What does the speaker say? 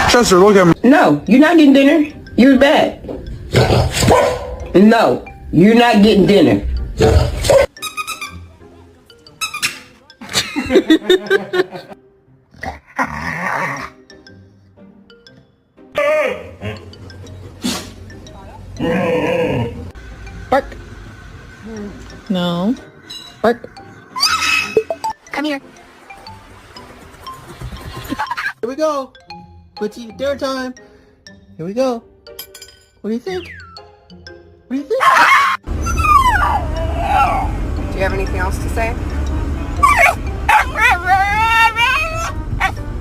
Chester, look at me. No, you're not getting dinner. You're bad. No, you're not getting dinner. Bark. No. Bark. Come here. Here we go. Let's eat dinner time. Here we go. What do you think? What do you think? Do you have anything else to say?